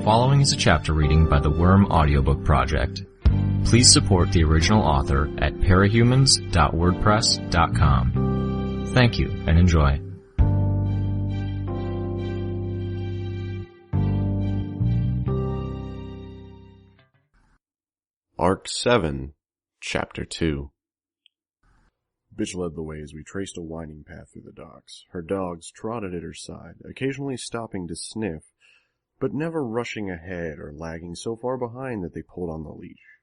following is a chapter reading by the Worm Audiobook Project. Please support the original author at parahumans.wordpress.com. Thank you and enjoy. Arc 7, Chapter 2. Bitch led the way as we traced a winding path through the docks. Her dogs trotted at her side, occasionally stopping to sniff, but never rushing ahead or lagging so far behind that they pulled on the leash.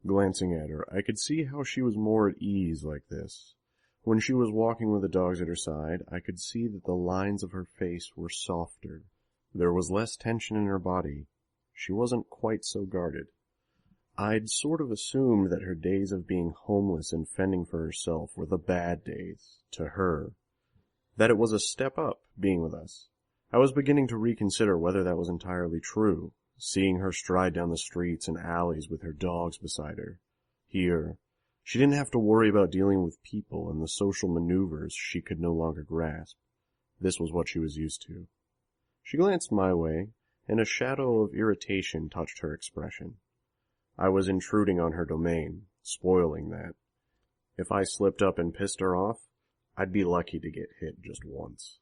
Glancing at her, I could see how she was more at ease like this. When she was walking with the dogs at her side, I could see that the lines of her face were softer. There was less tension in her body. She wasn't quite so guarded. I'd sort of assumed that her days of being homeless and fending for herself were the bad days, to her. That it was a step up, being with us. I was beginning to reconsider whether that was entirely true, seeing her stride down the streets and alleys with her dogs beside her. Here, she didn't have to worry about dealing with people and the social maneuvers she could no longer grasp. This was what she was used to. She glanced my way, and a shadow of irritation touched her expression. I was intruding on her domain, spoiling that. If I slipped up and pissed her off, I'd be lucky to get hit just once.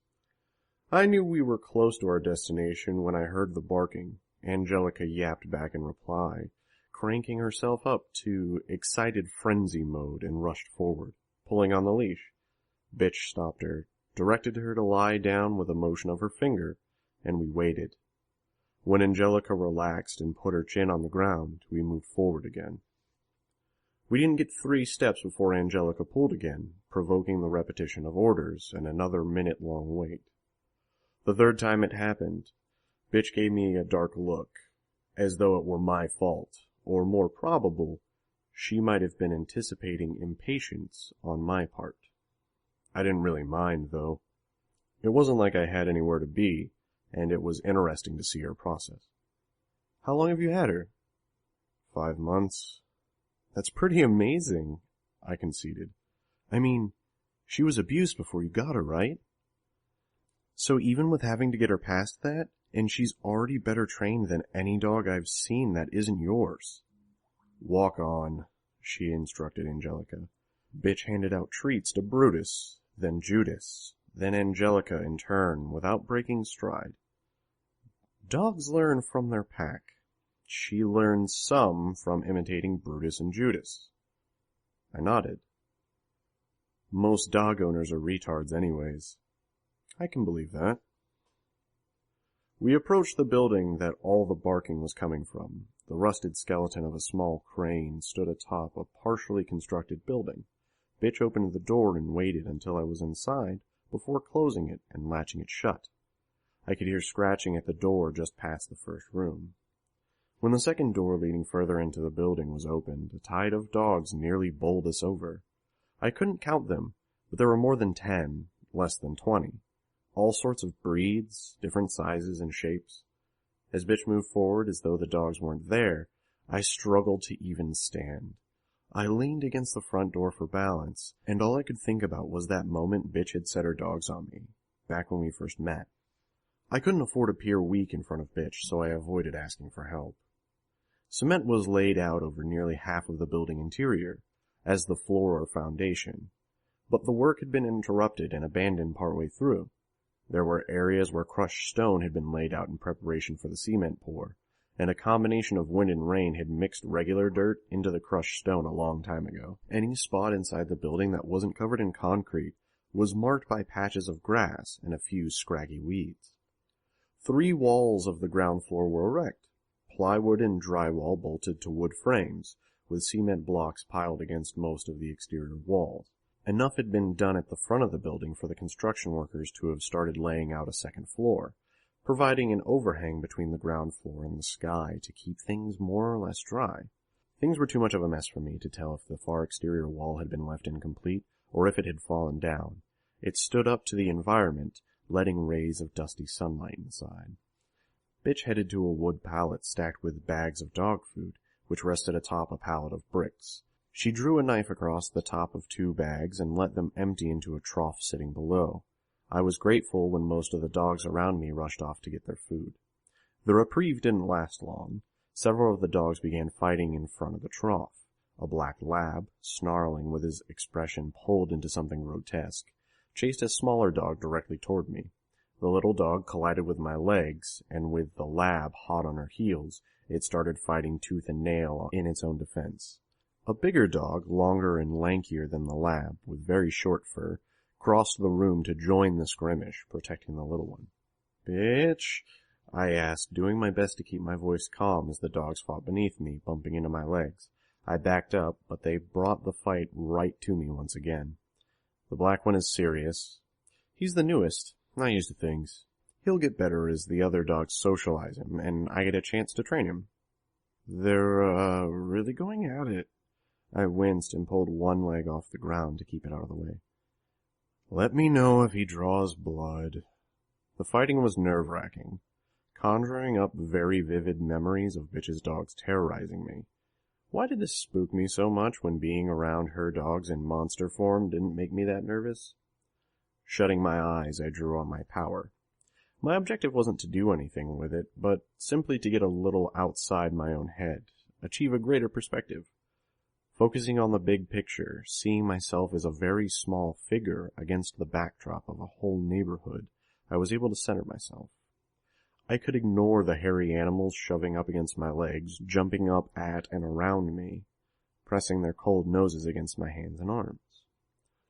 I knew we were close to our destination when I heard the barking. Angelica yapped back in reply, cranking herself up to excited frenzy mode and rushed forward, pulling on the leash. Bitch stopped her, directed her to lie down with a motion of her finger, and we waited. When Angelica relaxed and put her chin on the ground, we moved forward again. We didn't get 3 steps before Angelica pulled again, provoking the repetition of orders and another minute-long wait. The third time it happened, Bitch gave me a dark look, as though it were my fault, or more probable, she might have been anticipating impatience on my part. I didn't really mind, though. It wasn't like I had anywhere to be, and it was interesting to see her process. How long have you had her? 5 months. That's pretty amazing, I conceded. I mean, she was abused before you got her, right? So even with having to get her past that, and she's already better trained than any dog I've seen that isn't yours. Walk on, she instructed Angelica. Bitch handed out treats to Brutus, then Judas, then Angelica in turn, without breaking stride. Dogs learn from their pack. She learned some from imitating Brutus and Judas. I nodded. Most dog owners are retards anyways. I can believe that. We approached the building that all the barking was coming from. The rusted skeleton of a small crane stood atop a partially constructed building. Bitch opened the door and waited until I was inside before closing it and latching it shut. I could hear scratching at the door just past the first room. When the second door leading further into the building was opened, a tide of dogs nearly bowled us over. I couldn't count them, but there were more than 10, less than 20. All sorts of breeds, different sizes and shapes. As Bitch moved forward as though the dogs weren't there, I struggled to even stand. I leaned against the front door for balance, and all I could think about was that moment Bitch had set her dogs on me, back when we first met. I couldn't afford to appear weak in front of Bitch, so I avoided asking for help. Cement was laid out over nearly half of the building interior, as the floor or foundation, but the work had been interrupted and abandoned partway through. There were areas where crushed stone had been laid out in preparation for the cement pour, and a combination of wind and rain had mixed regular dirt into the crushed stone a long time ago. Any spot inside the building that wasn't covered in concrete was marked by patches of grass and a few scraggy weeds. 3 walls of the ground floor were erect, plywood and drywall bolted to wood frames, with cement blocks piled against most of the exterior walls. Enough had been done at the front of the building for the construction workers to have started laying out a second floor, providing an overhang between the ground floor and the sky to keep things more or less dry. Things were too much of a mess for me to tell if the far exterior wall had been left incomplete or if it had fallen down. It stood up to the environment, letting rays of dusty sunlight inside. Bitch headed to a wood pallet stacked with bags of dog food, which rested atop a pallet of bricks. She drew a knife across the top of 2 bags and let them empty into a trough sitting below. I was grateful when most of the dogs around me rushed off to get their food. The reprieve didn't last long. Several of the dogs began fighting in front of the trough. A black lab, snarling with his expression pulled into something grotesque, chased a smaller dog directly toward me. The little dog collided with my legs, and with the lab hot on her heels, it started fighting tooth and nail in its own defense. A bigger dog, longer and lankier than the lab, with very short fur, crossed the room to join the skirmish, protecting the little one. "Bitch," I asked, doing my best to keep my voice calm as the dogs fought beneath me, bumping into my legs. I backed up, but they brought the fight right to me once again. The black one is serious. He's the newest, not used to things. He'll get better as the other dogs socialize him, and I get a chance to train him. They're, really going at it. I winced and pulled one leg off the ground to keep it out of the way. Let me know if he draws blood. The fighting was nerve-wracking, conjuring up very vivid memories of Bitch's dogs terrorizing me. Why did this spook me so much when being around her dogs in monster form didn't make me that nervous? Shutting my eyes, I drew on my power. My objective wasn't to do anything with it, but simply to get a little outside my own head, achieve a greater perspective. Focusing on the big picture, seeing myself as a very small figure against the backdrop of a whole neighborhood, I was able to center myself. I could ignore the hairy animals shoving up against my legs, jumping up at and around me, pressing their cold noses against my hands and arms.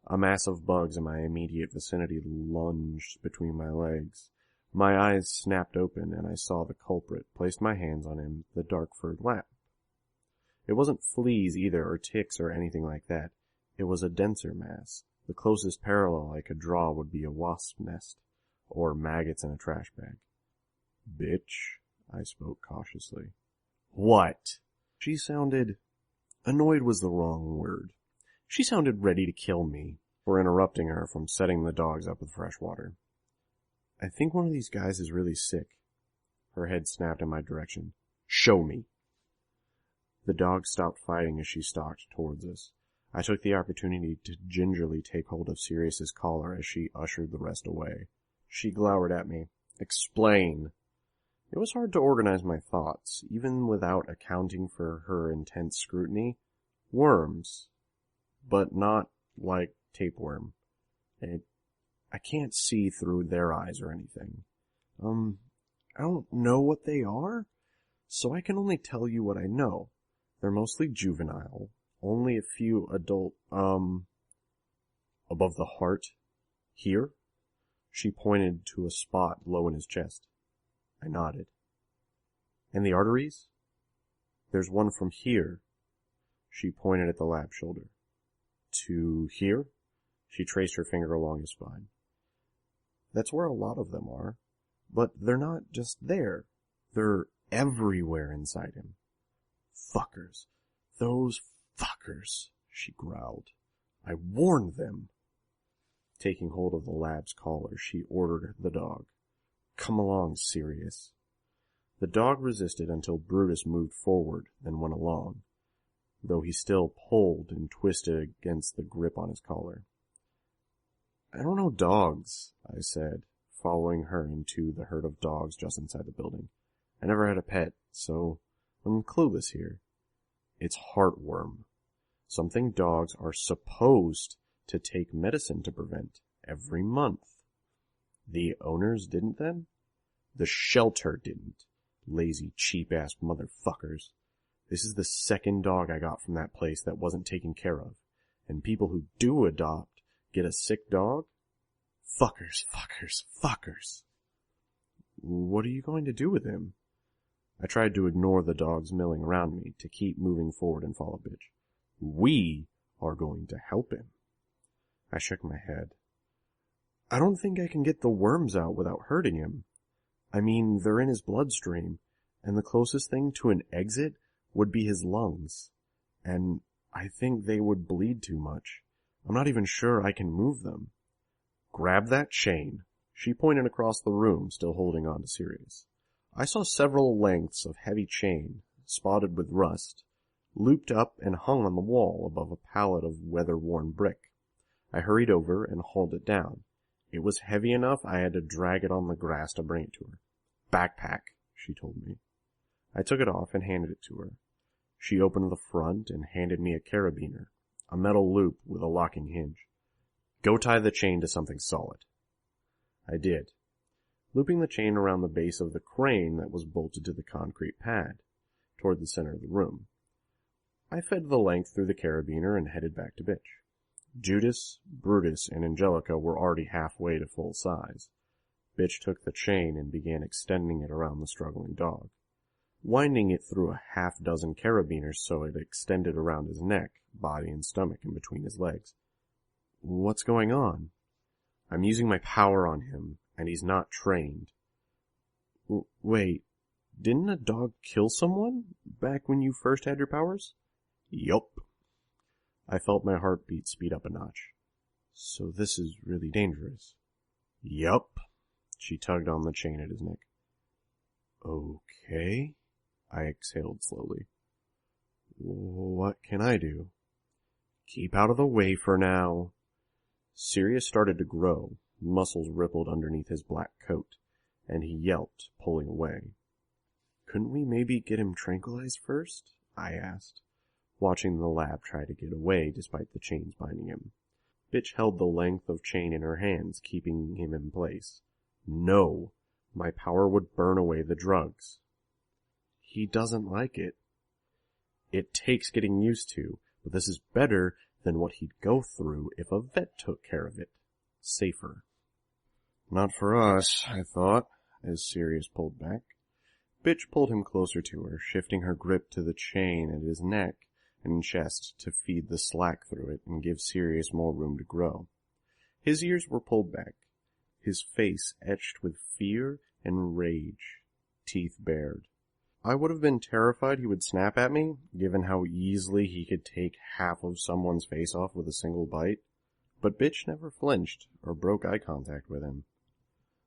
A mass of bugs in my immediate vicinity lunged between my legs. My eyes snapped open and I saw the culprit, placed my hands on him, the dark-furred lab. It wasn't fleas either, or ticks, or anything like that. It was a denser mass. The closest parallel I could draw would be a wasp nest, or maggots in a trash bag. Bitch, I spoke cautiously. What? She sounded... Annoyed was the wrong word. She sounded ready to kill me for interrupting her from setting the dogs up with fresh water. I think one of these guys is really sick. Her head snapped in my direction. Show me. The dog stopped fighting as she stalked towards us. I took the opportunity to gingerly take hold of Sirius's collar as she ushered the rest away. She glowered at me. Explain. It was hard to organize my thoughts, even without accounting for her intense scrutiny. Worms. But not like tapeworm. I can't see through their eyes or anything. I don't know what they are, so I can only tell you what I know. They're mostly juvenile, only a few adult, above the heart. Here? She pointed to a spot low in his chest. I nodded. And the arteries? There's one from here. She pointed at the lab's shoulder. To here? She traced her finger along his spine. That's where a lot of them are. But they're not just there. They're everywhere inside him. Fuckers. Those fuckers, she growled. I warned them. Taking hold of the lab's collar, she ordered the dog. Come along, Sirius. The dog resisted until Brutus moved forward, then went along, though he still pulled and twisted against the grip on his collar. I don't know dogs, I said, following her into the herd of dogs just inside the building. I never had a pet, so I'm clueless here. It's heartworm. Something dogs are supposed to take medicine to prevent every month. The owners didn't then? The shelter didn't. Lazy, cheap-ass motherfuckers. This is the second dog I got from that place that wasn't taken care of. And people who do adopt get a sick dog? Fuckers, fuckers, fuckers. What are you going to do with him? I tried to ignore the dogs milling around me, to keep moving forward and follow Bitch. We are going to help him. I shook my head. I don't think I can get the worms out without hurting him. I mean, they're in his bloodstream, and the closest thing to an exit would be his lungs. And I think they would bleed too much. I'm not even sure I can move them. Grab that chain. She pointed across the room, still holding on to Sirius. I saw several lengths of heavy chain, spotted with rust, looped up and hung on the wall above a pallet of weather-worn brick. I hurried over and hauled it down. It was heavy enough I had to drag it on the grass to bring it to her. Backpack, she told me. I took it off and handed it to her. She opened the front and handed me a carabiner, a metal loop with a locking hinge. Go tie the chain to something solid. I did, looping the chain around the base of the crane that was bolted to the concrete pad, toward the center of the room. I fed the length through the carabiner and headed back to Bitch. Judas, Brutus, and Angelica were already halfway to full size. Bitch took the chain and began extending it around the struggling dog, winding it through a half-dozen carabiners so it extended around his neck, body, and stomach and between his legs. What's going on? I'm using my power on him, and he's not trained. Wait, didn't a dog kill someone back when you first had your powers? Yup. I felt my heartbeat speed up a notch. So this is really dangerous. Yup. She tugged on the chain at his neck. Okay. I exhaled slowly. What can I do? Keep out of the way for now. Sirius started to grow. Muscles rippled underneath his black coat, and he yelped, pulling away. Couldn't we maybe get him tranquilized first? I asked, watching the lab try to get away despite the chains binding him. Bitch held the length of chain in her hands, keeping him in place. No, my power would burn away the drugs. He doesn't like it. It takes getting used to, but this is better than what he'd go through if a vet took care of it. Safer. Not for us, I thought, as Sirius pulled back. Bitch pulled him closer to her, shifting her grip to the chain at his neck and chest to feed the slack through it and give Sirius more room to grow. His ears were pulled back, his face etched with fear and rage, teeth bared. I would have been terrified he would snap at me, given how easily he could take half of someone's face off with a single bite, but Bitch never flinched or broke eye contact with him.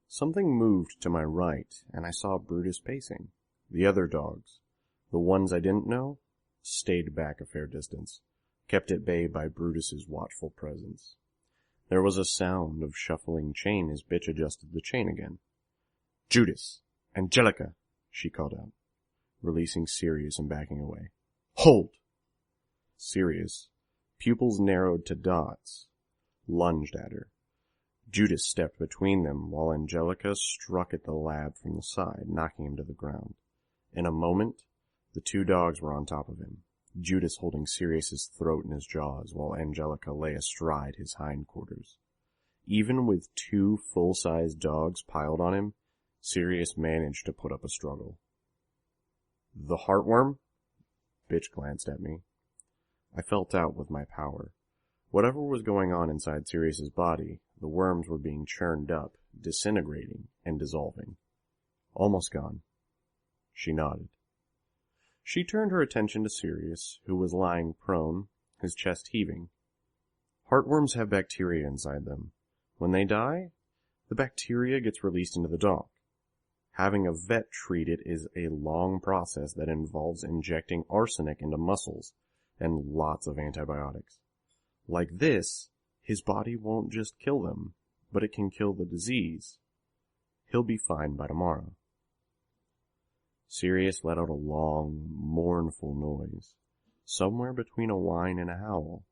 Something moved to my right, and I saw Brutus pacing. The other dogs, the ones I didn't know, stayed back a fair distance, kept at bay by Brutus's watchful presence. There was a sound of shuffling chain as Bitch adjusted the chain again. Judas! Angelica! She called out, releasing Sirius and backing away. Hold! Sirius, pupils narrowed to dots, lunged at her. Judas stepped between them while Angelica struck at the lab from the side, knocking him to the ground. In a moment, the two dogs were on top of him, Judas holding Sirius's throat in his jaws while Angelica lay astride his hindquarters. Even with two full-sized dogs piled on him, Sirius managed to put up a struggle. The heartworm? Bitch glanced at me. I felt out with my power. Whatever was going on inside Sirius's body, the worms were being churned up, disintegrating, and dissolving. Almost gone. She nodded. She turned her attention to Sirius, who was lying prone, his chest heaving. Heartworms have bacteria inside them. When they die, the bacteria gets released into the dog. Having a vet treat it is a long process that involves injecting arsenic into muscles and lots of antibiotics. Like this, his body won't just kill them, but it can kill the disease. He'll be fine by tomorrow. Sirius let out a long, mournful noise, somewhere between a whine and a howl,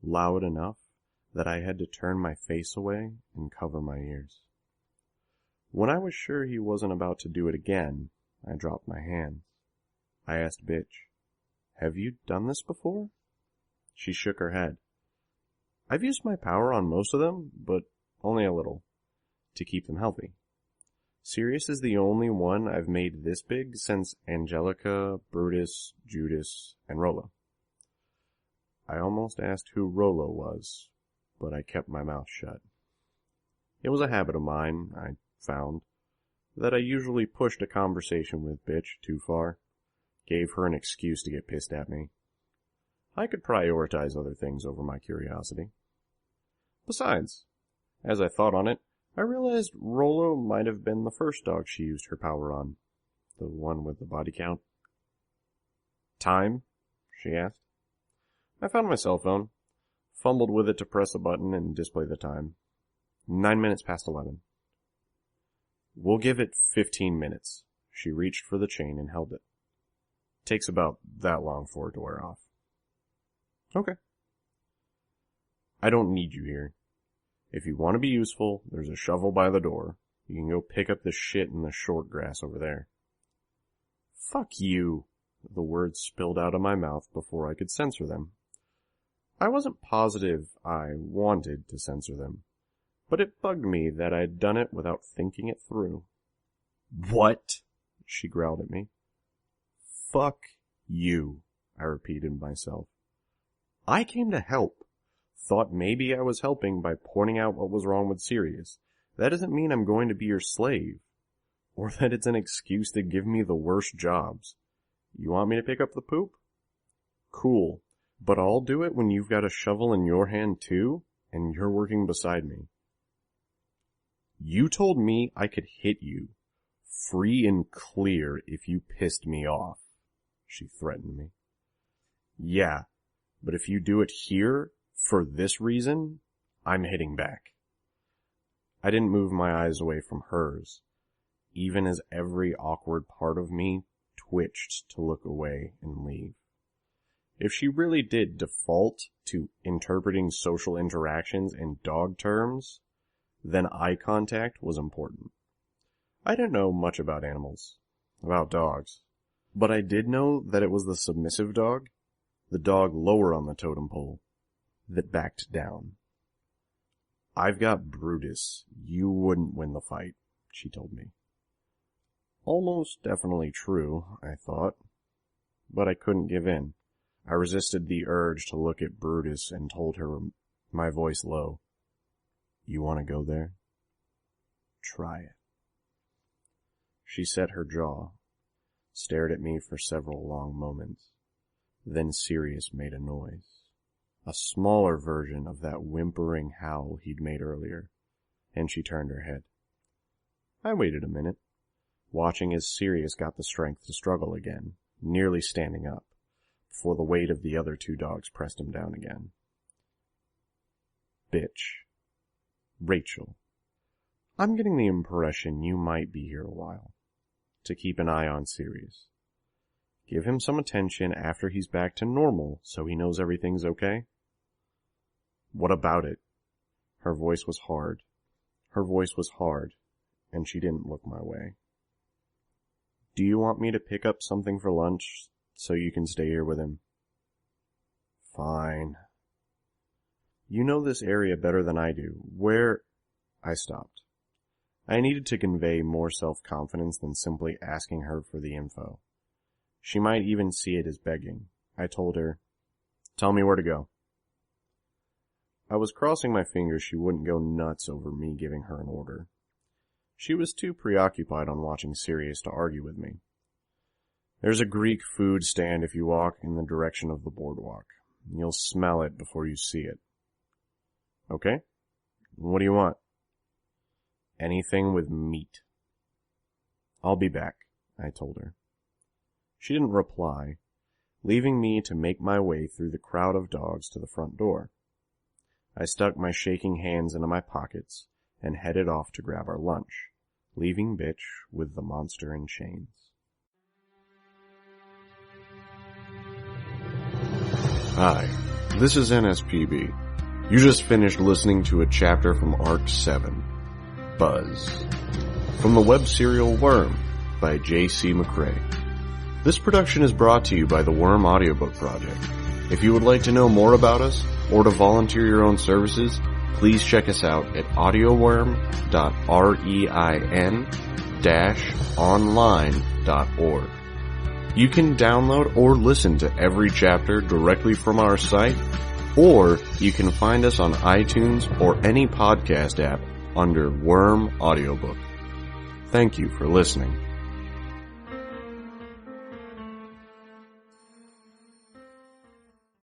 loud enough that I had to turn my face away and cover my ears. When I was sure he wasn't about to do it again, I dropped my hands. I asked Bitch, "Have you done this before?" She shook her head. I've used my power on most of them, but only a little, to keep them healthy. Sirius is the only one I've made this big since Angelica, Brutus, Judas, and Rollo. I almost asked who Rollo was, but I kept my mouth shut. It was a habit of mine, I found, that I usually pushed a conversation with Bitch too far, gave her an excuse to get pissed at me. I could prioritize other things over my curiosity. Besides, as I thought on it, I realized Rollo might have been the first dog she used her power on. The one with the body count. Time? She asked. I found my cell phone, fumbled with it to press a button and display the time. 9 minutes past 11. We'll give it 15 minutes, She reached for the chain and held it. Takes about that long for it to wear off. Okay. I don't need you here. If you want to be useful, there's a shovel by the door. You can go pick up the shit in the short grass over there. Fuck you. The words spilled out of my mouth before I could censor them. I wasn't positive I wanted to censor them, but it bugged me that I'd done it without thinking it through. What? She growled at me. Fuck you, I repeated myself. I came to help. Thought maybe I was helping by pointing out what was wrong with Sirius. That doesn't mean I'm going to be your slave, or that it's an excuse to give me the worst jobs. You want me to pick up the poop? Cool, but I'll do it when you've got a shovel in your hand too, and you're working beside me. You told me I could hit you, free and clear, if you pissed me off, she threatened me. Yeah, but if you do it here, for this reason, I'm hitting back. I didn't move my eyes away from hers, even as every awkward part of me twitched to look away and leave. If she really did default to interpreting social interactions in dog terms, then eye contact was important. I didn't know much about animals, about dogs, but I did know that it was the submissive dog, the dog lower on the totem pole, that backed down. I've got Brutus. You wouldn't win the fight, she told me. Almost definitely true, I thought, but I couldn't give in. I resisted the urge to look at Brutus and told her, my voice low, You want to go there? Try it. She set her jaw, stared at me for several long moments. Then Sirius made a noise. A smaller version of that whimpering howl he'd made earlier, and she turned her head. I waited a minute, watching as Sirius got the strength to struggle again, nearly standing up, before the weight of the other two dogs pressed him down again. Bitch. Rachel. I'm getting the impression you might be here a while, to keep an eye on Sirius. Give him some attention after he's back to normal so he knows everything's okay. What about it? Her voice was hard. And she didn't look my way. Do you want me to pick up something for lunch so you can stay here with him? Fine. You know this area better than I do. Where... I stopped. I needed to convey more self-confidence than simply asking her for the info. She might even see it as begging. I told her, Tell me where to go. I was crossing my fingers she wouldn't go nuts over me giving her an order. She was too preoccupied on watching Sirius to argue with me. There's a Greek food stand if you walk in the direction of the boardwalk. You'll smell it before you see it. Okay? What do you want? Anything with meat. I'll be back, I told her. She didn't reply, leaving me to make my way through the crowd of dogs to the front door. I stuck my shaking hands into my pockets and headed off to grab our lunch, leaving Bitch with the monster in chains. Hi, this is NSPB. You just finished listening to a chapter from Arc 7, Buzz, from the web serial Worm by J.C. McCrae. This production is brought to you by the Worm Audiobook Project. If you would like to know more about us, or to volunteer your own services, please check us out at audioworm.rein-online.org. You can download or listen to every chapter directly from our site, or you can find us on iTunes or any podcast app under Worm Audiobook. Thank you for listening.